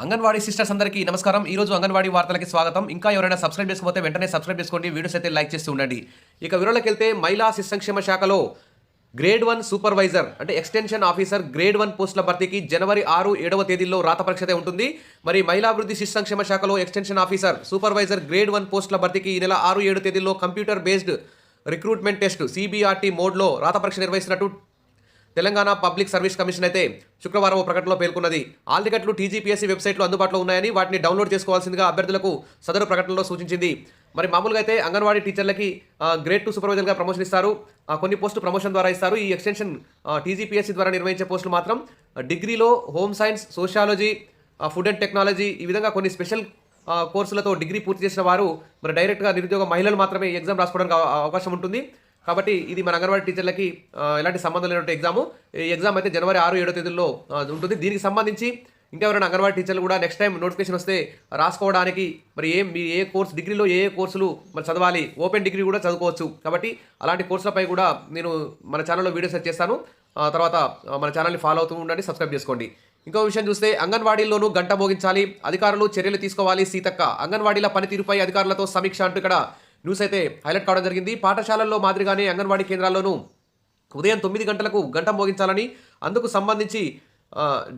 Anganwadi sisters అందరికీ నమస్కారం. ఈ రోజు అంగన్వాడీ వార్తలకి స్వాగతం. ఇంకా ఎవరైనా సబ్స్క్రైబ్ చేసుకోకపోతే వెంటనే సబ్స్క్రైబ్ చేసుకోండి. వీడియోస్ అయితే లైక్ చేస్తూ ఉండండి. ఇక వివరాలకెళ్తే మహిళా శిశు సంక్షేమ శాఖలో గ్రేడ్ 1 సూపర్వైజర్ అంటే ఎక్స్టెన్షన్ ఆఫీసర్ గ్రేడ్ 1 పోస్టుల భర్తీకి జనవరి 6, 7వ తేదీల్లో రాత పరీక్ష అయితే ఉంటుంది. మరి మహిళాభివృద్ధి శిశు సంక్షేమ శాఖలో ఎక్స్టెన్షన్ ఆఫీసర్ సూపర్వైజర్ గ్రేడ్ 1 పోస్టుల భర్తీకి ఈ నెల 6, 7 తేదీల్లో computer based recruitment test CBRT మోడ్లో రాత పరీక్ష నిర్వహిస్తున్నట్టు తెలంగాణ పబ్లిక్ సర్వీస్ కమిషన్ అయితే శుక్రవారం ఓ ప్రకటనలో పేర్కొన్నది. ఆల్ టికెట్లు TGPSC వెబ్సైట్లో అందుబాటులో ఉన్నాయని వాటిని డౌన్లోడ్ చేసుకోవాల్సిందిగా అభ్యర్థులకు సదరు ప్రకటనలో సూచించింది. మరి మామూలుగా అయితే అంగన్వాడీ టీచర్లకి గ్రేడ్ 2 సూపర్వైజర్గా ప్రమోషన్ ఇస్తారు. కొన్ని పోస్టులు ప్రమోషన్ ద్వారా ఇస్తారు. ఈ ఎక్స్టెన్షన్ TGPSC ద్వారా నిర్వహించే పోస్టులు మాత్రం డిగ్రీలో home science, sociology, food and technology ఈ విధంగా కొన్ని స్పెషల్ కోర్సులతో డిగ్రీ పూర్తి చేసిన వారు మరి డైరెక్ట్గా నిరుద్యోగ మహిళలు మాత్రమే ఎగ్జామ్ రాసుకోవడానికి అవకాశం ఉంటుంది. కాబట్టి ఇది మన అంగన్వాడీ టీచర్లకి ఎలాంటి సంబంధం లేనటువంటి ఎగ్జాము. ఈ ఎగ్జామ్ అయితే జనవరి 6, 7 తేదీల్లో ఉంటుంది. దీనికి సంబంధించి ఇంకెవరైనా అంగన్వాడీ టీచర్లు కూడా నెక్స్ట్ టైం నోటిఫికేషన్ వస్తే రాసుకోవడానికి మరి మీ ఏ కోర్స్ డిగ్రీలో ఏ కోర్సులు మరి చదవాలి, ఓపెన్ డిగ్రీ కూడా చదువుకోవచ్చు. కాబట్టి అలాంటి కోర్సులపై కూడా నేను మన ఛానల్లో వీడియోస్ చేస్తాను. తర్వాత మన ఛానల్ని ఫాలో అవుతూ ఉండండి, సబ్స్క్రైబ్ చేసుకోండి. ఇంకో విషయం చూస్తే అంగన్వాడీల్లోనూ గంట మోగించాలి, అధికారులు చర్యలు తీసుకోవాలి. సీతక్క అంగన్వాడీల పనితీరుపై అధికారులతో సమీక్ష అంటూ ఇక్కడ న్యూస్ అయితే హైలైట్ కావడం జరిగింది. పాఠశాలల్లో మాదిరిగానే అంగన్వాడీ కేంద్రాల్లోనూ ఉదయం 9 గంటలకు గంట మోగించాలని, అందుకు సంబంధించి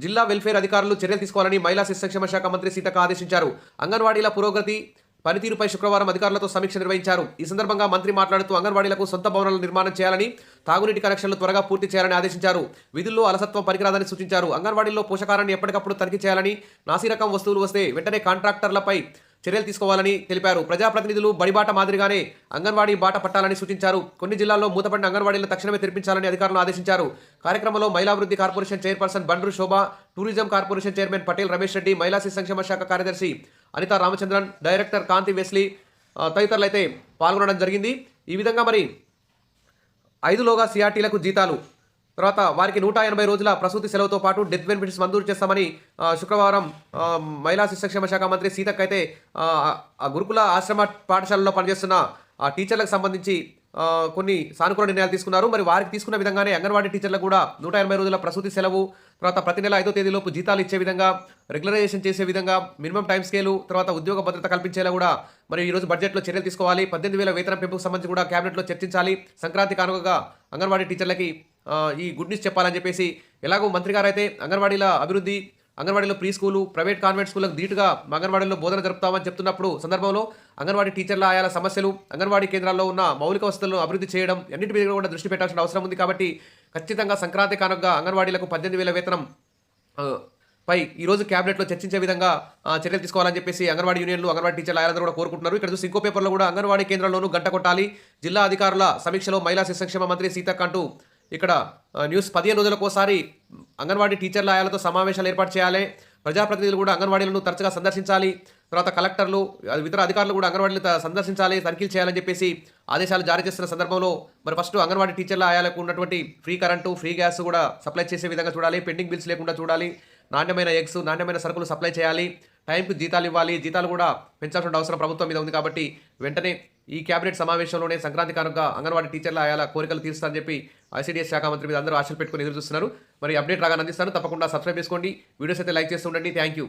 జిల్లా వెల్ఫేర్ అధికారులు చర్యలు తీసుకోవాలని మహిళా శిశు సంక్షేమ శాఖ మంత్రి సీతక్క ఆదేశించారు. అంగన్వాడీల పురోగతి పనితీరుపై శుక్రవారం అధికారులతో సమీక్ష నిర్వహించారు. ఈ సందర్భంగా మంత్రి మాట్లాడుతూ అంగన్వాడీలకు సొంత భవనాల నిర్మాణం చేయాలని, తాగునీటి కనెక్షన్లు త్వరగా పూర్తి చేయాలని ఆదేశించారు. విధుల్లో అలసత్వం పనికిరాదని సూచించారు. అంగన్వాడీల్లో పోషకారాన్ని ఎప్పటికప్పుడు తనిఖీ చేయాలని, నాసిరకం వస్తువులు వస్తే వెంటనే కాంట్రాక్టర్లపై చర్యలు తీసుకోవాలని తెలిపారు. ప్రజాప్రతినిధులు బడిబాట మాదిరిగానే అంగన్వాడీ బాట పట్టాలని సూచించారు. కొన్ని జిల్లాల్లో మూతపడిన అంగన్వాడీలను తక్షణమే తెరిపించాలని అధికారులను ఆదేశించారు. కార్యక్రమంలో మహిళాభివృద్ధి corporation chairperson Bandru Shobha, tourism corporation chairman Patel Ramesh Reddy, మహిళా శిశు సంక్షేమ శాఖ కార్యదర్శి అనితా రామచంద్రన్, డైరెక్టర్ కాంతి వెస్లీ తదితరులు అయితే పాల్గొనడం జరిగింది. ఈ విధంగా మరి 5లోగా CRTలకు జీతాలు, తర్వాత వారికి 180 రోజుల ప్రసూతి సెలవుతో పాటు డెత్ బెనిఫిట్స్ మంజూరు చేస్తామని శుక్రవారం మహిళా శిశు సంక్షేమ శాఖ మంత్రి సీతక్క అయితే గురుకుల ఆశ్రమ పాఠశాలలో పనిచేస్తున్న టీచర్లకు సంబంధించి కొన్ని సానుకూల నిర్ణయాలు తీసుకున్నారు. మరి వారికి తీసుకున్న విధంగానే అంగన్వాడీ టీచర్లకు కూడా 180 రోజుల ప్రసూతి సెలవు, తర్వాత ప్రతి నెల 5వ తేదీలోపు జీతాలు ఇచ్చే విధంగా, రెగ్యులరైజేషన్ చేసే విధంగా, మినిమం టైం స్కేలు, తర్వాత ఉద్యోగ భద్రత కల్పించేలా కూడా మరి ఈరోజు బడ్జెట్లో చర్యలు తీసుకోవాలి. 18,000 వేతనం పెంపుకు సంబంధించి కూడా క్యాబినెట్లో చర్చించాలి. సంక్రాంతి కానుకగా అంగన్వాడీ టీచర్లకి ఈ గుడ్ న్యూస్ చెప్పాలని చెప్పేసి, ఎలాగో మంత్రి గారు అయితే అంగన్వాడీల అభివృద్ధి, అంగన్వాడీలో ప్రీ స్కూలు, ప్రైవేట్ కాన్వెంట్ స్కూళ్ళకు ధీటుగా అంగన్వాడీలో బోధన జరుపుతామని చెప్తున్నప్పుడు సందర్భంలో అంగన్వాడీ టీచర్ల ఆయాల సమస్యలు, అంగన్వాడీ కేంద్రాల్లో ఉన్న మౌలిక వసతులను అభివృద్ధి చేయడం, అన్నింటి మీద కూడా దృష్టి పెట్టాల్సిన అవసరం ఉంది. కాబట్టి ఖచ్చితంగా సంక్రాంతి కానుకగా అంగన్వాడీలకు 18,000 వేతనం పై ఈరోజు క్యాబినెట్లో చర్చించే విధంగా చర్యలు తీసుకోవాలని చెప్పేసి అంగన్వాడీ యూనియన్లు, అంగన్వాడీ టీచర్లు ఆయాలందరూ కూడా కోరుకుంటున్నారు. ఇక్కడ చూసి ఇంకో పేపర్లో కూడా అంగన్వాడీ కేంద్రంలోనూ గంట కొట్టాలి, జిల్లా అధికారుల సమీక్షలో మహిళా శిశు సంక్షేమ మంత్రి సీతక్క అంటూ ఇక్కడ న్యూస్. 15 రోజులకోసారి అంగన్వాడీ టీచర్ల ఆయాలతో సమావేశాలు ఏర్పాటు చేయాలి. ప్రజాప్రతినిధులు కూడా అంగన్వాడీలను తరచుగా సందర్శించాలి. తర్వాత కలెక్టర్లు, ఇతర అధికారులు కూడా అంగన్వాడీలు సందర్శించాలి, తనిఖీలు చేయాలని చెప్పేసి ఆదేశాలు జారీ చేస్తున్న సందర్భంలో మరి ఫస్ట్ అంగన్వాడీ టీచర్ల ఆయాలకు ఉన్నటువంటి ఫ్రీ కరెంటు, ఫ్రీ గ్యాస్ కూడా సప్లై చేసే విధంగా చూడాలి. పెండింగ్ బిల్స్ లేకుండా చూడాలి. నాణ్యమైన ఎగ్స్, నాణ్యమైన సరుకులు సప్లై చేయాలి. టైంకు జీతాలు ఇవ్వాలి. జీతాలు కూడా పెంచాల్సిన అవసరం ప్రభుత్వం మీద ఉంది. కాబట్టి వెంటనే ఈ క్యాబినెట్ సమావేశంలోనే సంక్రాంతి కానుక అంగన్వాడీ టీచర్ల ఆయాల కోరికలు తీరుస్తారని చెప్పి ICDS శాఖ మంత్రి మీద అందరూ ఆశలు పెట్టుకుని ఎదురు చూస్తున్నారు. మరి అప్డేట్ రాగానే అందిస్తాను. తప్పకుండా సబ్స్క్రైబ్ చేసుకోండి, వీడియోస్ అయితే లైక్ చేస్తూ ఉండండి. Thank you.